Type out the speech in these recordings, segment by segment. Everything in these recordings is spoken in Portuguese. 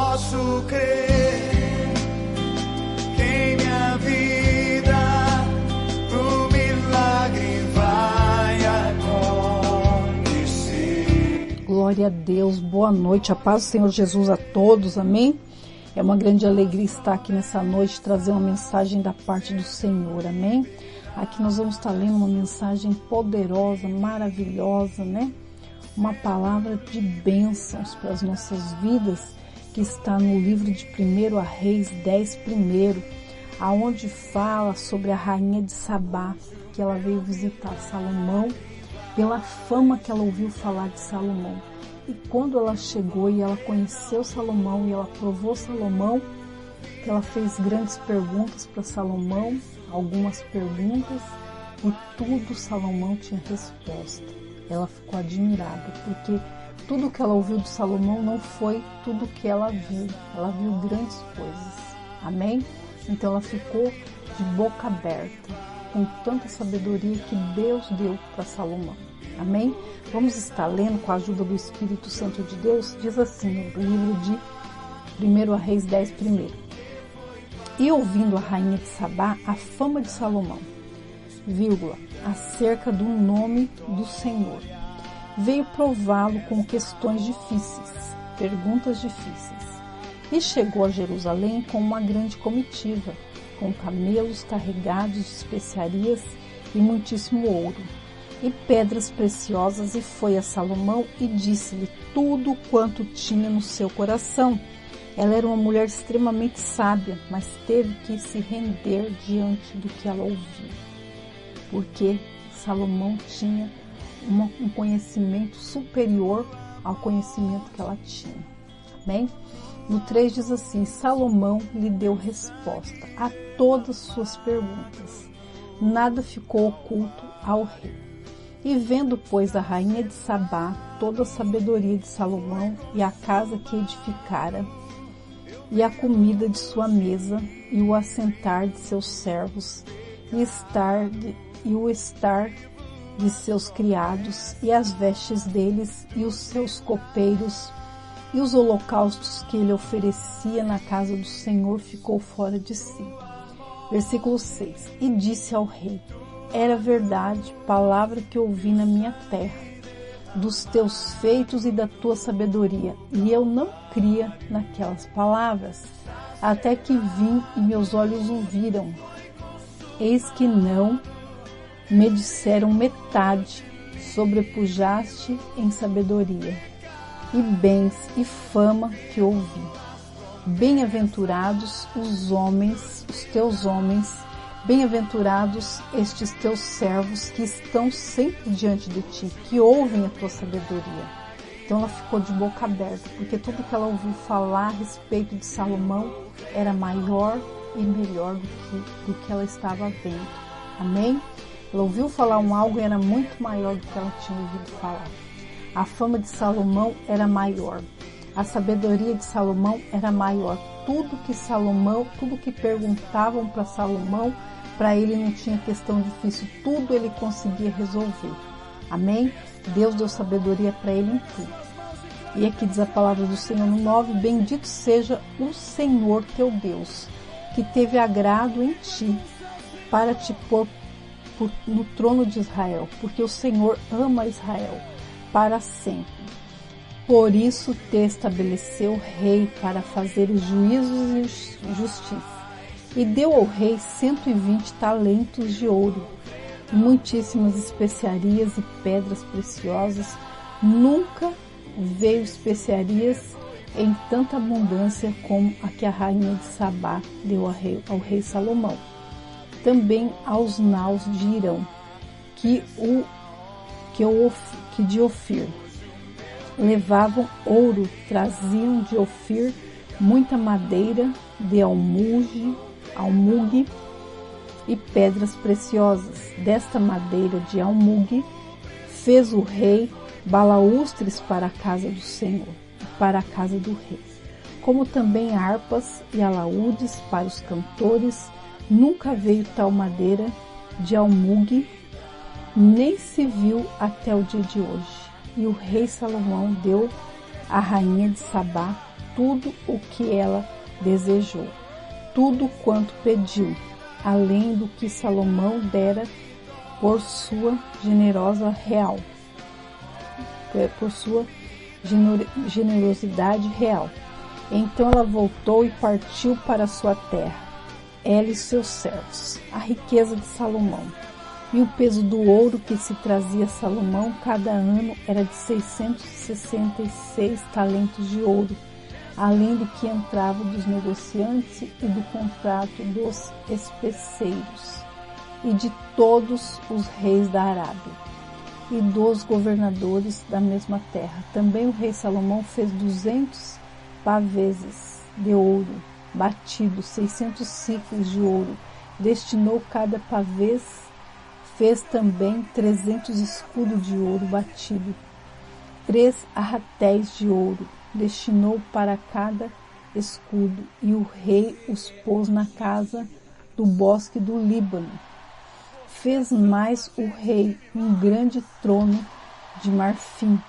posso crer que em minha vida o milagre vai acontecer. Glória a Deus, boa noite, a paz do Senhor Jesus a todos, amém? É uma grande alegria estar aqui nessa noite, trazer uma mensagem da parte do Senhor, amém? Aqui nós vamos estar lendo uma mensagem poderosa, maravilhosa, né? Uma palavra de bênçãos para as nossas vidas, que está no livro de 1 Reis 10:1, aonde fala sobre a rainha de Sabá, que ela veio visitar Salomão, pela fama que ela ouviu falar de Salomão. E quando ela chegou e ela conheceu Salomão e ela provou Salomão, que ela fez grandes perguntas para Salomão, algumas perguntas, e tudo Salomão tinha resposta. Ela ficou admirada, porque tudo que ela ouviu de Salomão não foi tudo que ela viu grandes coisas, amém? Então ela ficou de boca aberta, com tanta sabedoria que Deus deu para Salomão, amém? Vamos estar lendo com a ajuda do Espírito Santo de Deus, diz assim no livro de 1 Reis 10:1. E ouvindo a rainha de Sabá a fama de Salomão, acerca do nome do Senhor, veio prová-lo com questões difíceis, perguntas difíceis, e chegou a Jerusalém com uma grande comitiva, com camelos carregados de especiarias e muitíssimo ouro, e pedras preciosas, e foi a Salomão e disse-lhe tudo quanto tinha no seu coração. Ela era uma mulher extremamente sábia, mas teve que se render diante do que ela ouviu, porque Salomão tinha um conhecimento superior ao conhecimento que ela tinha, amém? No 3 diz assim: Salomão lhe deu resposta a todas suas perguntas, nada ficou oculto ao rei. E vendo, pois, a rainha de Sabá toda a sabedoria de Salomão e a casa que edificara, e a comida de sua mesa, e o assentar de seus servos, e o estar de seus criados, e as vestes deles, e os seus copeiros, e os holocaustos que ele oferecia na casa do Senhor, ficou fora de si. Versículo 6. E disse ao rei: era verdade, palavra que ouvi na minha terra, dos teus feitos e da tua sabedoria, e eu não cria naquelas palavras, até que vim e meus olhos o viram. Eis que não me disseram metade, sobrepujaste em sabedoria, e bens e fama que ouvi. Bem-aventurados os teus homens, bem-aventurados estes teus servos que estão sempre diante de ti, que ouvem a tua sabedoria. Então ela ficou de boca aberta, porque tudo que ela ouviu falar a respeito de Salomão era maior e melhor do que ela estava vendo, amém? Ela ouviu falar algo e era muito maior do que ela tinha ouvido falar. A fama de Salomão era maior, a sabedoria de Salomão era maior. Tudo que perguntavam para Salomão, para ele não tinha questão difícil, tudo ele conseguia resolver, amém? Deus deu sabedoria para ele em tudo. E aqui diz a palavra do Senhor no 9: bendito seja o Senhor teu Deus, que teve agrado em ti, para te pôr no trono de Israel, porque o Senhor ama Israel para sempre. Por isso te estabeleceu rei para fazer juízos e justiça. E deu ao rei 120 talentos de ouro, muitíssimas especiarias e pedras preciosas. Nunca veio especiarias em tanta abundância como a que a rainha de Sabá deu ao rei Salomão. Também aos naus de Irão, que de Ofir levavam ouro, traziam de Ofir muita madeira de almuge e pedras preciosas. Desta madeira de almuge fez o rei balaústres para a casa do Senhor, para a casa do rei, como também harpas e alaúdes para os cantores. Nunca veio tal madeira de almuge, nem se viu até o dia de hoje. E o rei Salomão deu à rainha de Sabá tudo o que ela desejou, tudo quanto pediu, além do que Salomão dera por sua generosidade real. Então ela voltou e partiu para sua terra, ela e seus servos. A riqueza de Salomão e o peso do ouro que se trazia a Salomão cada ano era de 666 talentos de ouro, além do que entrava dos negociantes e do contrato dos especeiros, e de todos os reis da Arábia, e dos governadores da mesma terra. Também o rei Salomão fez 200 paveses de ouro batido, 600 ciclos de ouro, destinou cada pavês, fez também 300 escudos de ouro batido, 3 arratéis de ouro, destinou para cada escudo, e o rei os pôs na casa do bosque do Líbano. Fez mais o rei um grande trono de marfim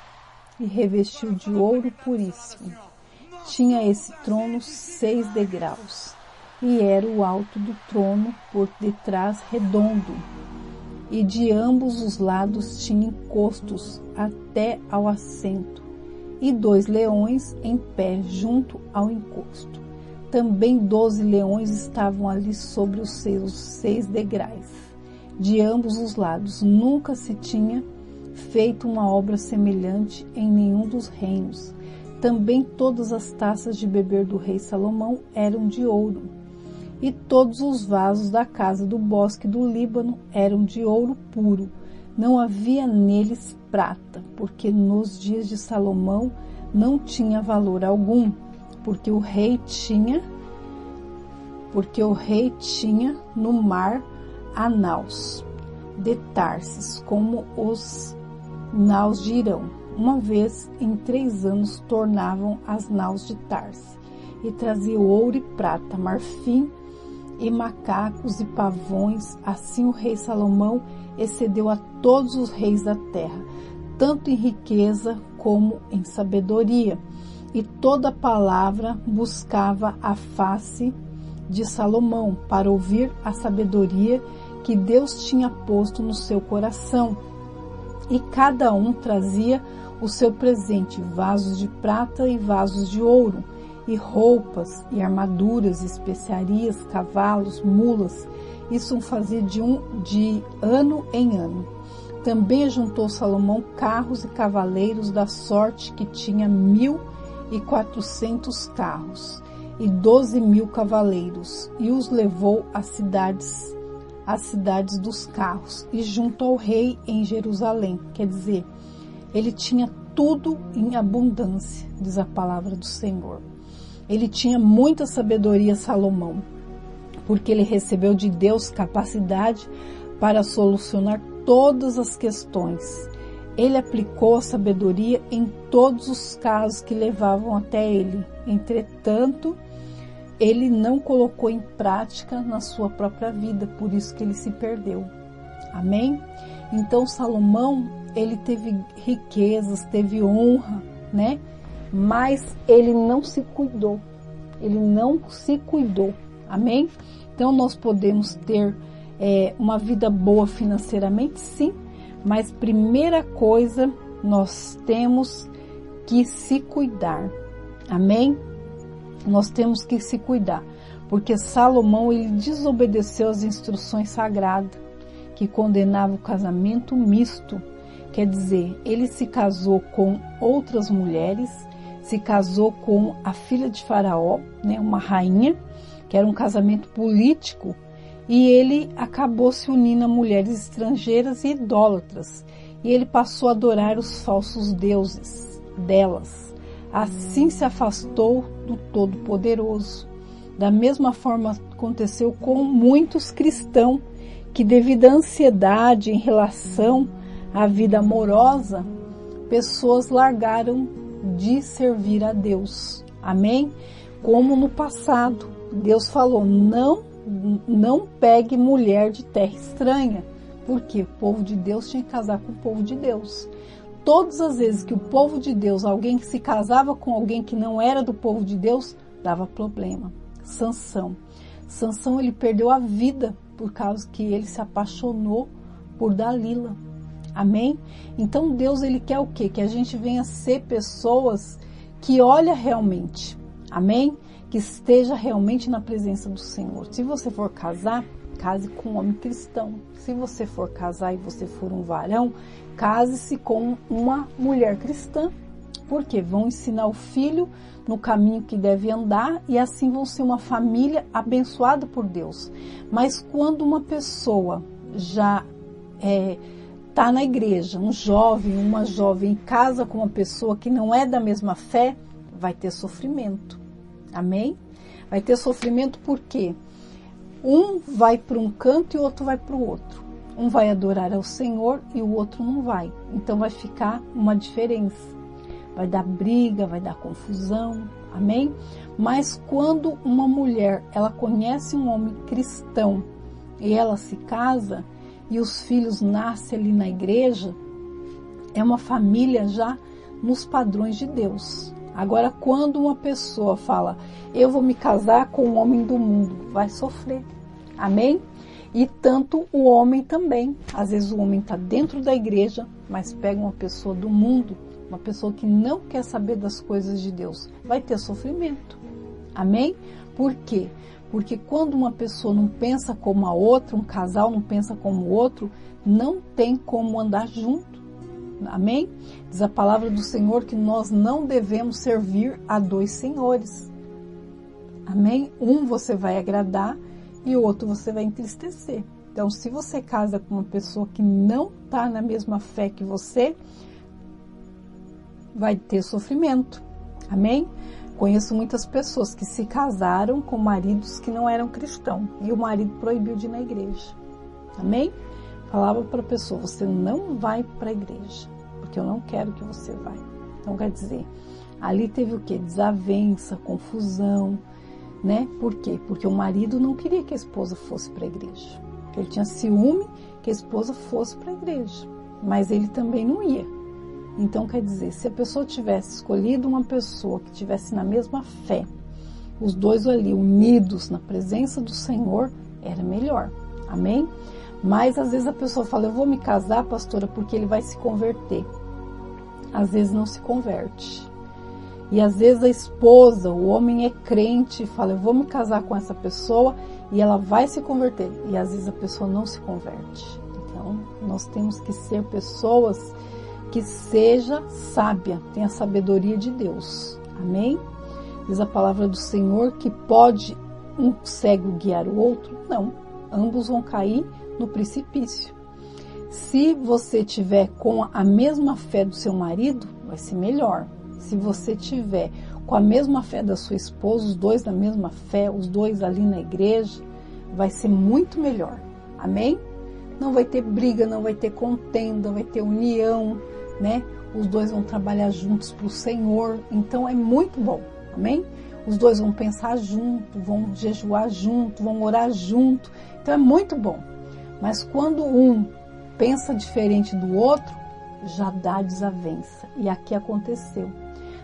e revestiu de ouro puríssimo. Tinha esse trono 6 degraus, e era o alto do trono por detrás redondo, e de ambos os lados tinha encostos até ao assento, e 2 leões em pé junto ao encosto. Também 12 leões estavam ali sobre os seus 6 degraus, de ambos os lados. Nunca se tinha feito uma obra semelhante em nenhum dos reinos. Também todas as taças de beber do rei Salomão eram de ouro, e todos os vasos da casa do bosque do Líbano eram de ouro puro. Não havia neles prata, porque nos dias de Salomão não tinha valor algum, porque o rei tinha no mar a naus de Tarsis, como os naus de Irão. Uma vez em 3 anos tornavam as naus de Tarsis, e traziam ouro e prata, marfim e macacos e pavões. Assim o rei Salomão excedeu a todos os reis da terra, tanto em riqueza como em sabedoria. E toda palavra buscava a face de Salomão para ouvir a sabedoria que Deus tinha posto no seu coração. E cada um trazia o seu presente, vasos de prata e vasos de ouro, e roupas, e armaduras, especiarias, cavalos, mulas. Isso fazia de ano em ano. Também juntou Salomão carros e cavaleiros, da sorte que tinha 1.400 carros e 12.000 cavaleiros, e os levou às cidades dos carros, e junto ao rei em Jerusalém. Quer dizer, ele tinha tudo em abundância, diz a palavra do Senhor. Ele tinha muita sabedoria, Salomão, porque ele recebeu de Deus capacidade para solucionar todas as questões. Ele aplicou a sabedoria em todos os casos que levavam até ele. Entretanto, ele não colocou em prática na sua própria vida, por isso que ele se perdeu. Amém? Então Salomão, ele teve riquezas, teve honra, né? Mas ele não se cuidou. Amém? Então nós podemos ter uma vida boa financeiramente, sim, mas primeira coisa, nós temos que se cuidar. Amém? Nós temos que se cuidar, porque Salomão, ele desobedeceu as instruções sagradas que condenava o casamento misto. Quer dizer, ele se casou com outras mulheres, se casou com a filha de Faraó, né, uma rainha, que era um casamento político, e ele acabou se unindo a mulheres estrangeiras e idólatras, e ele passou a adorar os falsos deuses delas. Assim se afastou do Todo-Poderoso. Da mesma forma aconteceu com muitos cristãos que, devido à ansiedade em relação à vida amorosa, pessoas largaram de servir a Deus. Amém? Como no passado, Deus falou, não pegue mulher de terra estranha, porque o povo de Deus tinha que casar com o povo de Deus. todas as vezes que o povo de Deus, alguém que se casava com alguém que não era do povo de Deus, dava problema. Sansão, ele perdeu a vida por causa que ele se apaixonou por Dalila. Amém? Então Deus, ele quer o quê? Que a gente venha ser pessoas que olha realmente. Amém? Que esteja realmente na presença do Senhor. Se você for casar, case com um homem cristão. Se você for casar e você for um varão, case-se com uma mulher cristã. Porque vão ensinar o filho no caminho que deve andar e assim vão ser uma família abençoada por Deus. Mas quando uma pessoa já está na igreja, um jovem, uma jovem casa com uma pessoa que não é da mesma fé, vai ter sofrimento. Amém? Vai ter sofrimento porque um vai para um canto e o outro vai para o outro. Um vai adorar ao Senhor e o outro não vai. Então vai ficar uma diferença. Vai dar briga, vai dar confusão. Amém? Mas quando uma mulher, ela conhece um homem cristão e ela se casa e os filhos nascem ali na igreja, é uma família já nos padrões de Deus. Agora, quando uma pessoa fala, eu vou me casar com um homem do mundo, vai sofrer. Amém? E tanto o homem também. Às vezes o homem está dentro da igreja, mas pega uma pessoa do mundo, uma pessoa que não quer saber das coisas de Deus, vai ter sofrimento. Amém? Por quê? Porque quando uma pessoa não pensa como a outra, um casal não pensa como o outro, não tem como andar junto. Amém? Diz a palavra do Senhor que nós não devemos servir a dois senhores. Amém? Um você vai agradar e o outro você vai entristecer. Então, se você casa com uma pessoa que não está na mesma fé que você, vai ter sofrimento. Amém? Conheço muitas pessoas que se casaram com maridos que não eram cristãos e o marido proibiu de ir na igreja. Amém? Falava para a pessoa, você não vai para a igreja, porque eu não quero que você vá. Então, quer dizer, ali teve o quê? Desavença, confusão, né? Por quê? Porque o marido não queria que a esposa fosse para a igreja. Ele tinha ciúme que a esposa fosse para a igreja, mas ele também não ia. Então, quer dizer, se a pessoa tivesse escolhido uma pessoa que tivesse na mesma fé, os dois ali unidos na presença do Senhor, era melhor. Amém? Mas às vezes a pessoa fala, eu vou me casar, pastora, porque ele vai se converter. Às vezes não se converte. E às vezes a esposa, o homem é crente e fala, eu vou me casar com essa pessoa e ela vai se converter. E às vezes a pessoa não se converte. Então, nós temos que ser pessoas que seja sábia, tenha a sabedoria de Deus. Amém? Diz a palavra do Senhor que pode um cego guiar o outro? Não. Ambos vão cair no precipício. Se você tiver com a mesma fé do seu marido, vai ser melhor. Se você tiver com a mesma fé da sua esposa, os dois na mesma fé, os dois ali na igreja, vai ser muito melhor. Amém? Não vai ter briga, não vai ter contenda, vai ter união, né? Os dois vão trabalhar juntos para o Senhor, então é muito bom. Amém? Os dois vão pensar junto, vão jejuar junto, vão orar junto, então é muito bom. Mas quando um pensa diferente do outro, já dá desavença. E aqui aconteceu.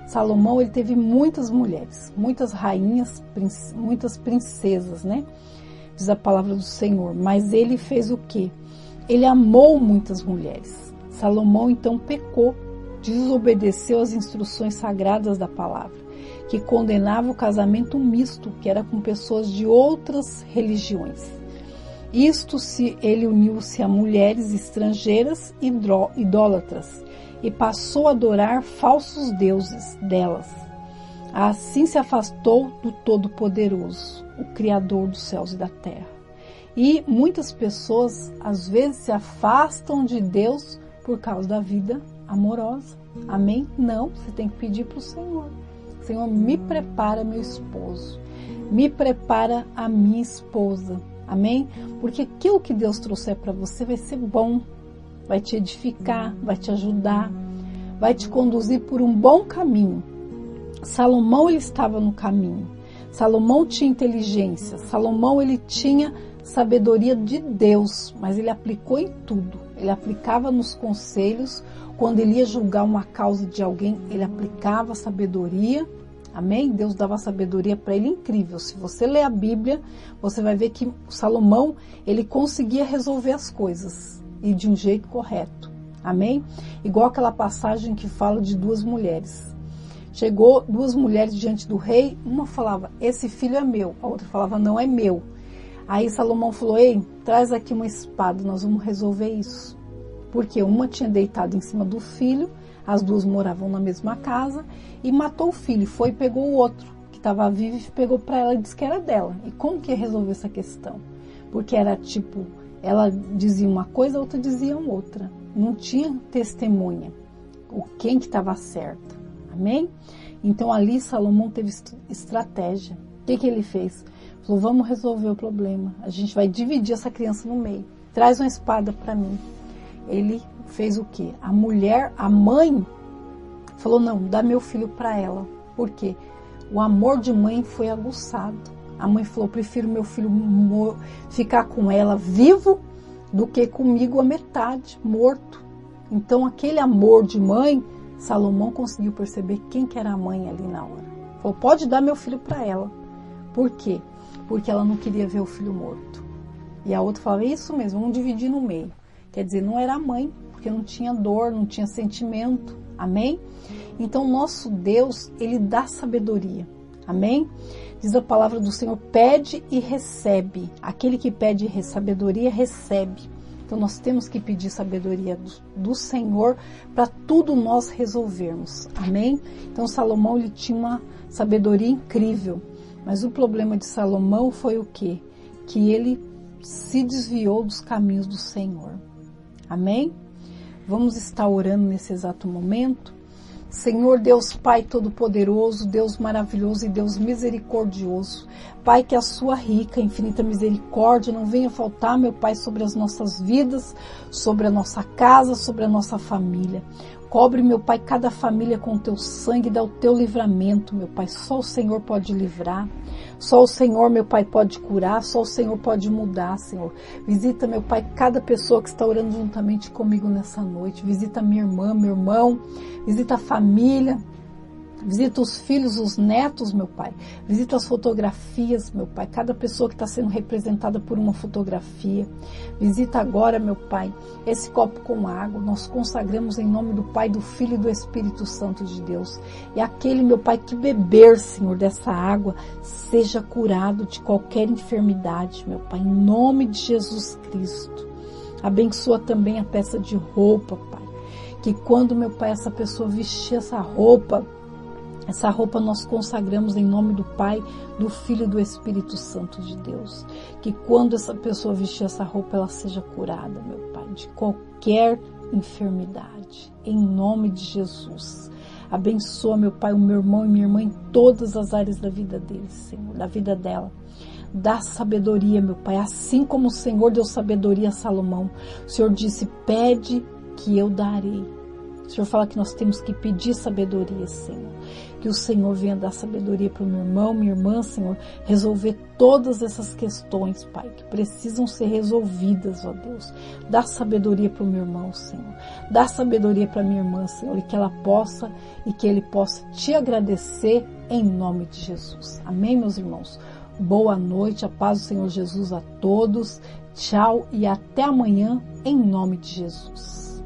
Salomão, ele teve muitas mulheres, muitas rainhas, muitas princesas, né? Diz a palavra do Senhor. Mas ele fez o quê? Ele amou muitas mulheres. Salomão, então, pecou, desobedeceu às instruções sagradas da palavra, que condenava o casamento misto, que era com pessoas de outras religiões. Isto se ele uniu-se a mulheres estrangeiras e idólatras e passou a adorar falsos deuses delas. Assim se afastou do Todo-Poderoso, o Criador dos céus e da terra. E muitas pessoas às vezes se afastam de Deus por causa da vida amorosa. Amém? Não, você tem que pedir para o Senhor. Senhor, me prepara meu esposo, me prepara a minha esposa. Amém? Porque aquilo que Deus trouxer para você vai ser bom, vai te edificar, vai te ajudar, vai te conduzir por um bom caminho. Salomão, ele estava no caminho. Salomão tinha inteligência. Salomão, ele tinha sabedoria de Deus, mas ele aplicou em tudo. Ele aplicava nos conselhos Quando ele ia julgar uma causa de alguém, ele aplicava sabedoria. Amém? Deus dava sabedoria para ele incrível. Se você ler a Bíblia, você vai ver que Salomão, ele conseguia resolver as coisas e de um jeito correto. Amém? Igual aquela passagem que fala de 2 mulheres. Chegou 2 mulheres diante do rei, uma falava, esse filho é meu. A outra falava, não é meu. Aí Salomão falou, ei, traz aqui uma espada, nós vamos resolver isso. Porque uma tinha deitado em cima do filho, as 2 moravam na mesma casa, e matou o filho. Foi e pegou o outro, que estava vivo, e pegou para ela e disse que era dela. E como que ia resolver essa questão? Porque era tipo, ela dizia uma coisa, a outra dizia outra. Não tinha testemunha. Quem que estava certa. Amém? Então ali Salomão teve estratégia. O que ele fez? Falou, vamos resolver o problema. A gente vai dividir essa criança no meio. Traz uma espada para mim. Ele fez o quê? A mulher, a mãe, falou, não, dá meu filho para ela. Por quê? O amor de mãe foi aguçado. A mãe falou, prefiro meu filho ficar com ela vivo do que comigo a metade, morto. Então aquele amor de mãe, Salomão conseguiu perceber quem que era a mãe ali na hora. Falou, pode dar meu filho para ela. Por quê? Porque ela não queria ver o filho morto. E a outra falava, isso mesmo, vamos dividir no meio. Quer dizer, não era a mãe, porque não tinha dor, não tinha sentimento. Amém? Então, nosso Deus, ele dá sabedoria. Amém? Diz a palavra do Senhor, pede e recebe. Aquele que pede sabedoria, recebe. Então, nós temos que pedir sabedoria do Senhor para tudo nós resolvermos. Amém? Então, Salomão, ele tinha uma sabedoria incrível. Mas o problema de Salomão foi o quê? Que ele se desviou dos caminhos do Senhor. Amém? Vamos estar orando nesse exato momento. Senhor Deus Pai Todo-Poderoso, Deus maravilhoso e Deus misericordioso. Pai, que a sua rica, infinita misericórdia não venha faltar, meu Pai, sobre as nossas vidas, sobre a nossa casa, sobre a nossa família. Cobre, meu Pai, cada família com o teu sangue, dá o teu livramento, meu Pai. Só o Senhor pode livrar. Só o Senhor, meu Pai, pode curar. Só o Senhor pode mudar, Senhor. Visita, meu Pai, cada pessoa que está orando juntamente comigo nessa noite. Visita minha irmã, meu irmão. Visita a família. Visita os filhos, os netos, meu Pai. Visita as fotografias, meu Pai. Cada pessoa que está sendo representada por uma fotografia. Visita agora, meu Pai, esse copo com água. Nós consagramos em nome do Pai, do Filho e do Espírito Santo de Deus. E aquele, meu Pai, que beber, Senhor, dessa água, seja curado de qualquer enfermidade, meu Pai. Em nome de Jesus Cristo. Abençoa também a peça de roupa, Pai. Que quando, meu Pai, essa pessoa vestir essa roupa nós consagramos em nome do Pai, do Filho e do Espírito Santo de Deus. Que quando essa pessoa vestir essa roupa, ela seja curada, meu Pai, de qualquer enfermidade. Em nome de Jesus. Abençoa, meu Pai, o meu irmão e minha irmã em todas as áreas da vida deles, Senhor, da vida dela. Dá sabedoria, meu Pai. Assim como o Senhor deu sabedoria a Salomão, o Senhor disse, pede que eu darei. O Senhor fala que nós temos que pedir sabedoria, Senhor. Que o Senhor venha dar sabedoria para o meu irmão, minha irmã, Senhor, resolver todas essas questões, Pai, que precisam ser resolvidas, ó Deus. Dá sabedoria para o meu irmão, Senhor. Dá sabedoria para minha irmã, Senhor, e que ela possa e que ele possa te agradecer em nome de Jesus. Amém, meus irmãos? Boa noite, a paz do Senhor Jesus a todos. Tchau e até amanhã, em nome de Jesus.